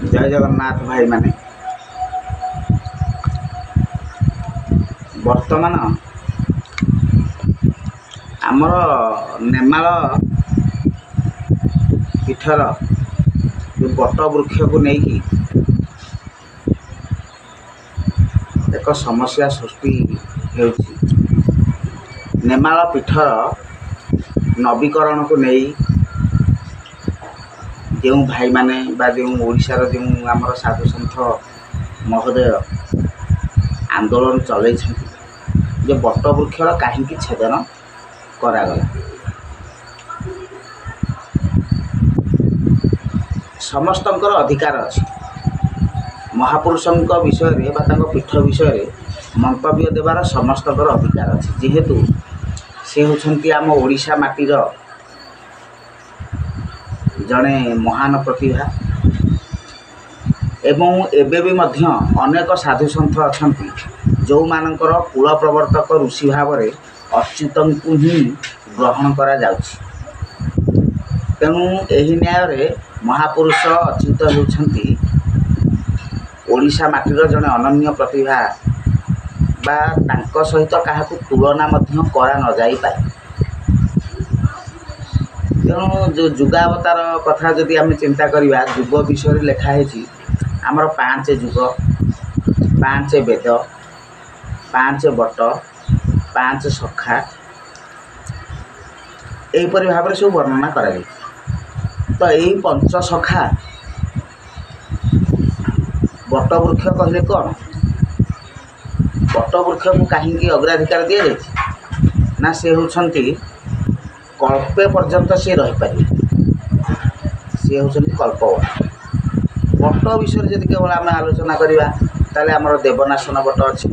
जय जगन्नाथ भाई माने वर्तमान आमर नेमाल पीठर जो बट वृक्ष को लेकिन एक समस्या सृष्टि होती नेमाल पीठर नवीकरण को नहीं जो भाई माने बा जो ओडिशार जो आमर साधु सन्थ महोदय आंदोलन चल जे बट वृक्षर कहीं छेदन करागला समस्तंकर अधिकार अच्छी महापुरुषों विषय पीठ विषय मंतव्य देवार समस्तंकर अधिकार अच्छी जेहेतु से होती आम ओडिशा माटीर जड़े महान प्रतिभा एवं एबे भी मध्य अनेक साधु सन्थ अच्छा जो मानकर कूल प्रवर्तक ऋषि भाव में अच्युत ही ग्रहण करा जाउछि। तेणु एही न्याय महापुरुष अच्युत होती ओडिशा माटीर जड़े अनन्य प्रतिभा बा तांको सहित क्या तुलना मध्य करा न जाई पारे। तेणु जो जुगावतार कथा जदि आम चिंता करवा जुग विषय लिखाई आमर 5 जुग 5 वेद 5 बट 5 सखा यहीपरि भाव सब वर्णना करा तो यही 5 सखा बट वृक्ष कहले कौन बट वृक्ष को कहीं अग्राधिकार दि जाए ना से होती कल्पे पर्यंत सी रहीपर सी होती कल्पवट बट विषय जब केवल आम आलोचना करवा ताले आमर देवनाशन बट अच्छी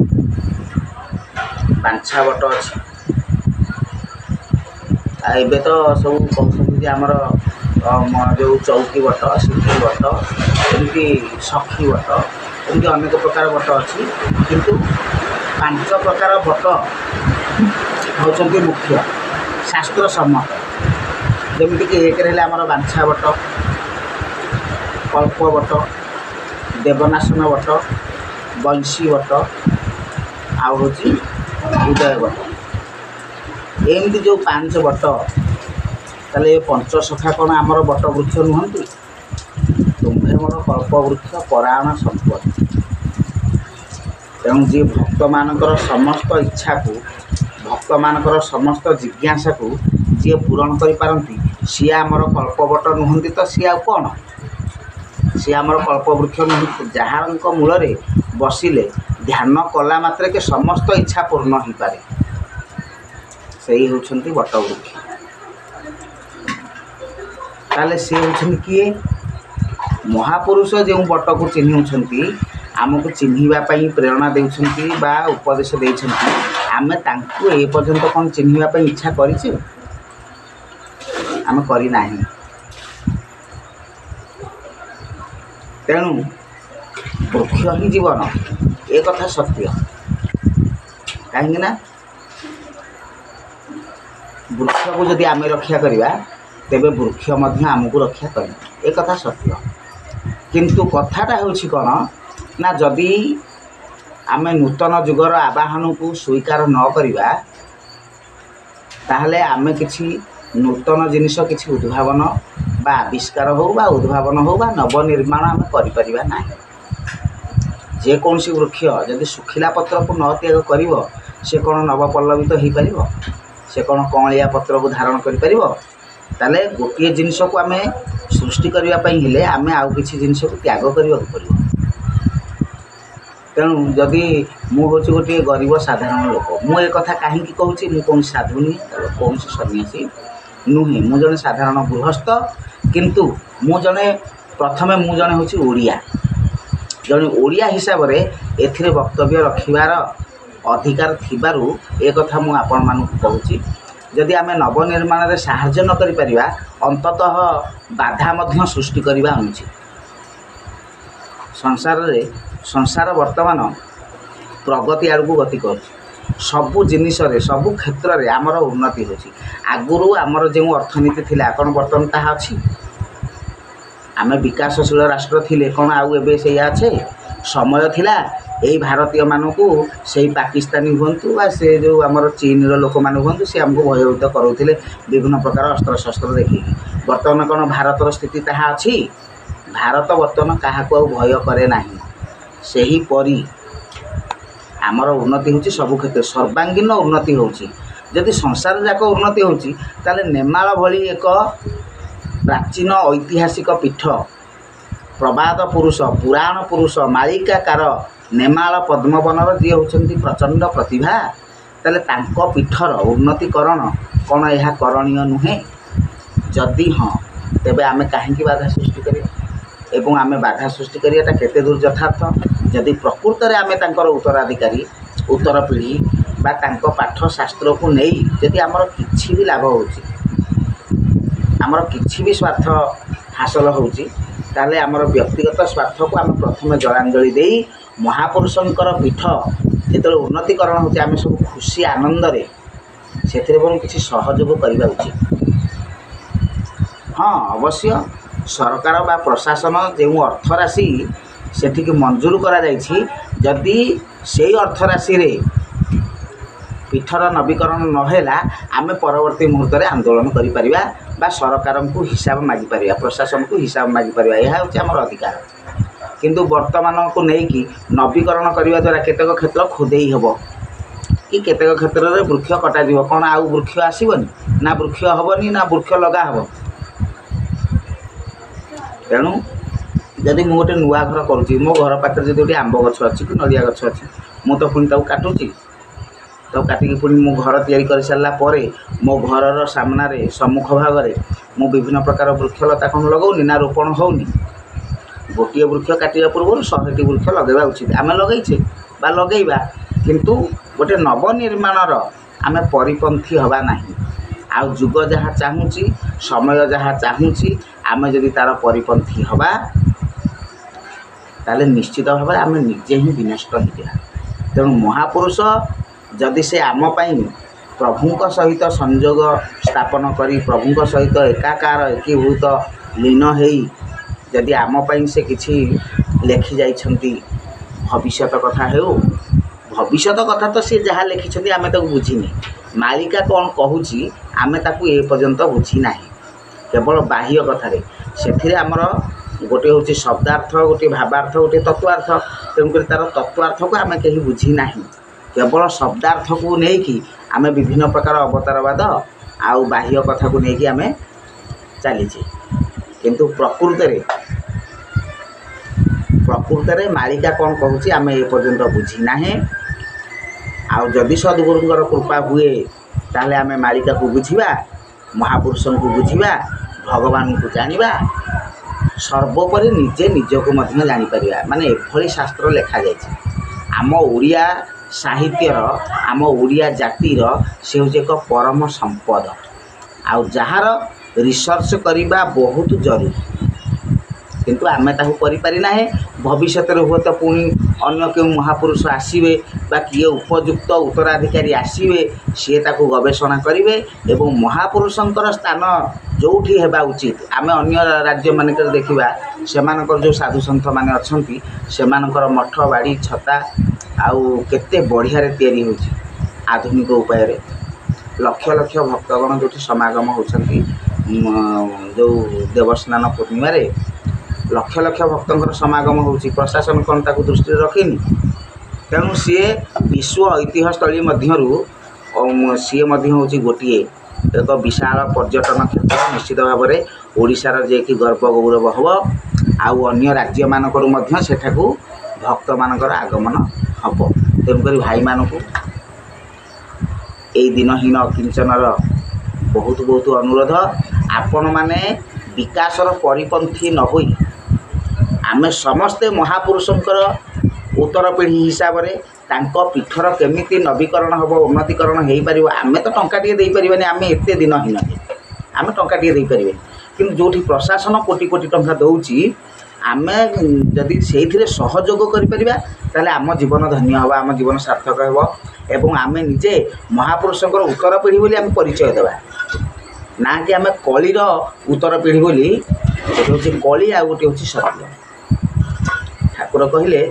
बांछा बट अच्छी एबे तो सब कहते आमर जो चौकी बट सिद्धि बट एमती सखी बट एमती अनेक प्रकार बट अच्छी किंतु 5 प्रकार बट होती मुख्य शास्त्र सम्मत जमीक एक आमर बांछा बट कल्प बट देवनाशन बट बंशी बट आउ हूँ उदय बट एमती जो 5 बट ताले ये 5 सखा कौन आमर बट वृक्ष नुहति तुम्हें मोर कल्प वृक्ष परायण संपत्ति। तेणु जी भक्त मानकर समस्त इच्छा को भक्त मानकर समस्त जिज्ञासा को जी पूरण करिपारंती सी आमर कल्पवट नुहति तो सी आ कौन सी आमर कल्पवृक्ष नुहति जहाँ मूल बसिले ध्यान कला मात्रे के समस्त इच्छा पूर्ण हो पारे से होती बट वृक्ष। ताले सी होती किए महापुरुष जो बट को चिन्हउछंती आमको चिन्हवाई प्रेरणा देउछंती बा उपदेश देइछंती आमे तांको ए पर्यंत कौन चिन्हवाई इच्छा करिछे आमे करी नाही। तेणु वृक्ष ही जीवन ए कथा सत्य कहीं ना वृक्ष को जदि आमे रक्षा करवा तेबे वृक्ष मध्य आमको रक्षा कर ए कथा सत्य किंतु कथाटा होछि कोन ना जदि आमे नूतन जुगर आवाहन को स्वीकार न करिवा ताहले आमे किछि नूतन जिनिस किछि उद्भावन बा आविष्कार हो बा उद्भावन हो बा नवनिर्माण आमे करि परिबा नाही। जेकोसी वृक्ष जदि सुखिला पत्र को न त्याग करिवो से कौन नवपल्लवित हो पारिबो से कौन कँलिया पत्र को धारण करि परिबो ताले गोटे जिनिस को आमे सृष्टि करिवा पई हेले आमे आउ किछि जिनिस को त्याग करिवा पड़िबो। तेणु जदि मु हूँ गोटे गरीब साधारण लोक मु कथा कहीं कहूँ मु कौन साधु नहीं कौन सन्यासी नुहे मु जड़े साधारण गृहस्थ किंतु मु जड़े प्रथमे मु जड़े हूँ ओडिया जड़े ओडिया हिसाब से एथिरे वक्तव्य रखिबार अधिकार थिबारु ए कथा मु आपण मानकु कहूँ जदि आमे नवनिर्माण रे साहाय्य न करि परिबा अंततः बाधा मध्य सृष्टि करबा अनुचित। संसार वर्तमान प्रगति आड़क गति कर सबु जिनिस सबु क्षेत्र में आमर उन्नति होची आगुरु आमर जो अर्थनीति थिला कौन बर्तमान ताहा अछि आमे विकासशील राष्ट्र थिले कौन आउ एबे सेया अच्छे समय थिला यही भारतीय मानक से पाकिस्तानी हूँ बा से जो आमर चीन लोक मैंने हूँ सी आमको भयभीत कराउते विभिन्न प्रकार अस्त्र शस्त्र देखिए बर्तमान कौन भारतर स्थिति ताहा अच्छी भारत बर्तमान क्या भय करे ना से ही परी आमर उन्नति होची सबु क्षेत्र सर्वांगीन उन्नति होची जदि संसार जाक उन्नति होची ताले नेमाल भली एक प्राचीन ऐतिहासिक पीठ प्रबाद पुरुष पुराण पुरुष मालिकाकार नेमाल पद्मवनर जी होती प्रचंड प्रतिभा ताले तांको पीठर उन्नतिकरण कौन यह करणीय नुहे जदि हाँ तेबे आमे काहेकि बाधा सृष्टि करिया एवं आमे बाधा सृष्टि करियाटा केते दूर यथार्थ जदि प्रकृत रे आमे तांकर उत्तराधिकारी उत्तर पीढ़ी बा तांको पाठ शास्त्र को नहीं जदि आमर किछि भी लाभ होची आमर किछि भी स्वार्थ हासिल होची ताले आमर व्यक्तिगत स्वार्थ को आम प्रथम जलांजलि देई महापुरुषंकर पीठ जो उन्नतिकरण होची आमे सब खुशी आनंद रे सेथिरे बरं किछि सहयोग करिबा उचित। हाँ अवश्य सरकार बा प्रशासन जो अर्थ राशि सेठिक मंजूर करा जाइछि जदि से अर्थ राशि रे पीठर नवीकरण नहेला आमे परवर्ती मुहूर्त में आंदोलन करिपरिबा बा सरकार को हिसाब मागी परिबा प्रशासन को हिसाब मागी परिबा यह होछि हमर अधिकार किंतु वर्तमान को लेकिन नवीकरण करने द्वारा केतेक क्षेत्र खोदेई हेब कि केतेक क्षेत्र में वृक्ष कटाଯିव कौन आउ वृक्ष आसबनी ना वृक्ष हेबनी ना वृक्ष लगा हेब तेणु जदि मु गोटे नुआ घर करुँची मो घर पाखे जब गोटे आंब गछ अच्छी कि नड़िया गछ अच्छी मु तो पुणी काटुची तो काटिकी पुणी मो घर तैयारी कर सारा पर मो घर सामना रे सम्मुख भाग में मु विभिन्न प्रकार वृक्षलता कौन लगौनी ना रोपण होनी गोटे वृक्ष काटिया पूर्व 100टी वृक्ष लगेवा उचित आम लगेचे बा लगेबा किंतु गोटे नवनिर्माणर आम परिपंथी हवा नहीं आउ जुग जहाँ चाहूँगी समय जहाँ चाहूँगी आम जदि तार परिपंथी हवा ताले निश्चित भाव में आम निजे ही विनष्ट हो जाए तेणु महापुरुष जदि से आम पाई प्रभुंक सहित संयोग स्थापन करी प्रभुंक सहित एकाकार एकीभूत लीन होई जदि आम पाई से किछि लेखि जाइछंती भविष्यत कथा हेउ भविष्यत कथा तो सी जहाँ लिखिं आम ताक बुझीनी मालिका कौन कहूँ आम ताकू ए पर्यंत बुझी ना केवल बाह्य कथार से आमर गोटे हूँ शब्दार्थ गोटे भावार्थ गोटे तत्वार्थ तेणुक तार तत्वार्थ को आम कहीं बुझी ना केवल शब्दार्थ को लेकिन आम विभिन्न प्रकार अवतारवाद आउ बाह्य कथा को लेकिन आम चलीचे किंतु प्रकृत रे मालिका कौन कहूँ आम ए पर्यंत बुझी ना आउ जदि सद्गुरुंकर कृपा हुए ताले आम मालिका को बुझा महापुरुषों को बुझा भगवान को जानिबा सर्वोपरि निजे निजको मध्य जानीपर माने एभली शास्त्र लिखा जाए आम ओडिया साहित्यर आम ओडिया जातिर से हूँ एक परम संपद आउ जार रिसर्च करने बहुत जरूरी किंतु आमे ताकू करि ना भविष्य में हुए तो पुणी अन्य क्यों महापुरुष आसवे बा किए उपयुक्त उत्तराधिकारी आसवे सी ताकू गवेषणा करेंगे एवं महापुरुषंकर स्थान जोठी हेबा उचित आमे अन्य राज्य मानक देखा से जो साधु सन्थ मैंने अच्छा से मठ बाड़ी छता आउ केते बढ़िया तैयारी होची आधुनिक उपाय लक्ष लक्ष भक्तगण जो समागम होती जो देवस्नान पूर्णिमा लक्ष लक्ष भक्तों समागम होची प्रशासन कौन ताकू दृष्टि रखिनी तेणु सी विश्व ऐतिह्यस्थली मध्यरु सी हूँ गोटे एक विशाल पर्यटन क्षेत्र निश्चित भाव में ओडिशार जे कि गर्व गौरव हम आउ अन्य राज्य मानक सेठाकू भक्त मानकर आगमन हम तेणुक भाई मानू यही दिनहीन किंचनर बहुत बहुत अनुरोध आपण मैने विकासर परिपंथी न होई आमे समस्ते महापुरुषंकर उत्तर पीढ़ी हिसाब से तांको पीठर केमिति नवीकरण हम उन्नतिकरण हो पार आमे तो टंकाटे दे पारे आम एत दिनहीन आम टंकाटे दे पारे कि जो प्रशासन कोटी कोटी टंका दौची आम जदि से सहयोग कर आम जीवन धन्य हम आम जीवन सार्थक एवं आम निजे महापुरुषंकर उत्तर पीढ़ी बोली आम परिचय देवा ना कि आम कलिर उत्तर पीढ़ी बोली ଗୋଟେ ହେଉଛି କଳି ଆଉ ଗୋଟେ ହେଉଛି ସତ୍ୟ। ଠାକୁର କହିଲେ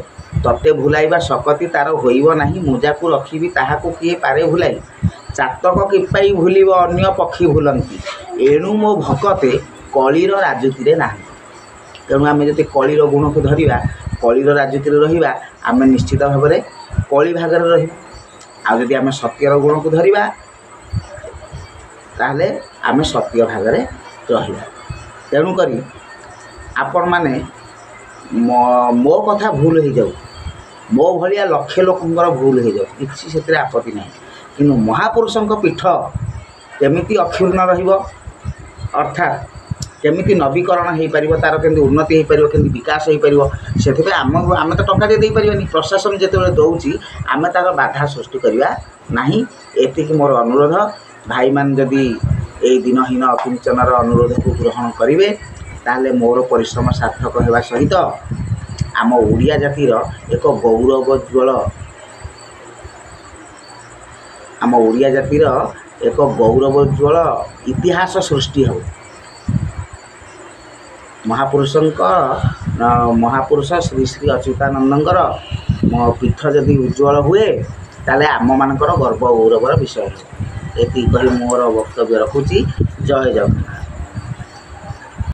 ତତେ ଭୁଲାଇବା ଶକତି ତାର ହୋଇବ ନାହିଁ, ମୁଜାକୁ ରଖିବି ତାହାକୁ କିଏ ପାରେ ଭୁଲାଇ, ଚାତକ କିପାଇ ଭୁଲିବ ଅନ୍ୟ ପକ୍ଷୀ ଭୁଲନ୍ତି, ଏଣୁ ମୋ ଭକତେ କଳିର ରାଜୁତିରେ ନାହିଁ। ତେଣୁ ଆମେ ଯଦି କଳିର ଗୁଣକୁ ଧରିବା, କଳିର ରାଜୁତିରେ ରହିବା, ଆମେ ନିଶ୍ଚିତ ଭାବରେ କଳି ଭାଗରେ ରହିବା। ଆଉ ଯଦି ଆମେ ସତ୍ୟର ଗୁଣକୁ ଧରିବା ତାହେଲେ ଆମେ ସତ୍ୟ ଭାଗରେ ରହିବା। ତେଣୁକରି ଆପଣମାନେ ମୋ କଥା ଭୁଲ ହେଇଯାଉ, ମୋ ଭଳିଆ ଲକ୍ଷ ଲୋକଙ୍କର ଭୁଲ ହେଇଯାଉ, କିଛି ସେଥିରେ ଆପତ୍ତି ନାହିଁ। କିନ୍ତୁ ମହାପୁରୁଷଙ୍କ ପୀଠ କେମିତି ଅକ୍ଷୁର୍ଣ୍ଣ ରହିବ, ଅର୍ଥାତ୍ କେମିତି ନବୀକରଣ ହୋଇପାରିବ, ତା'ର କେମିତି ଉନ୍ନତି ହୋଇପାରିବ, କେମିତି ବିକାଶ ହୋଇପାରିବ, ସେଥିପାଇଁ ଆମେ ତ ଟଙ୍କାଟିଏ ଦେଇପାରିବାନି। ପ୍ରଶାସନ ଯେତେବେଳେ ଦେଉଛି ଆମେ ତା'ର ବାଧା ସୃଷ୍ଟି କରିବା ନାହିଁ। ଏତିକି ମୋର ଅନୁରୋଧ। ଭାଇମାନେ ଯଦି ଏଇ ଦିନହୀନ ଅକିଞ୍ଚନର ଅନୁରୋଧକୁ ଗ୍ରହଣ କରିବେ ତାହେଲେ ମୋର ପରିଶ୍ରମ ସାର୍ଥକ ହେବା ସହିତ ଆମ ଓଡ଼ିଆ ଜାତିର ଏକ ଗୌରବୋଜ୍ୱଳ ଇତିହାସ ସୃଷ୍ଟି ହେବ। ମହାପୁରୁଷ ଶ୍ରୀ ଶ୍ରୀ ଅଚ୍ୟୁତାନନ୍ଦଙ୍କର ପୀଠ ଯଦି ଉଜ୍ଜ୍ୱଳ ହୁଏ ତାହେଲେ ଆମମାନଙ୍କର ଗର୍ବ ଗୌରବର ବିଷୟ ହେବ। ଏତିକି କହି ମୋର ବକ୍ତବ୍ୟ ରଖୁଛି। ଜୟ ଜଗନ୍ନାଥ।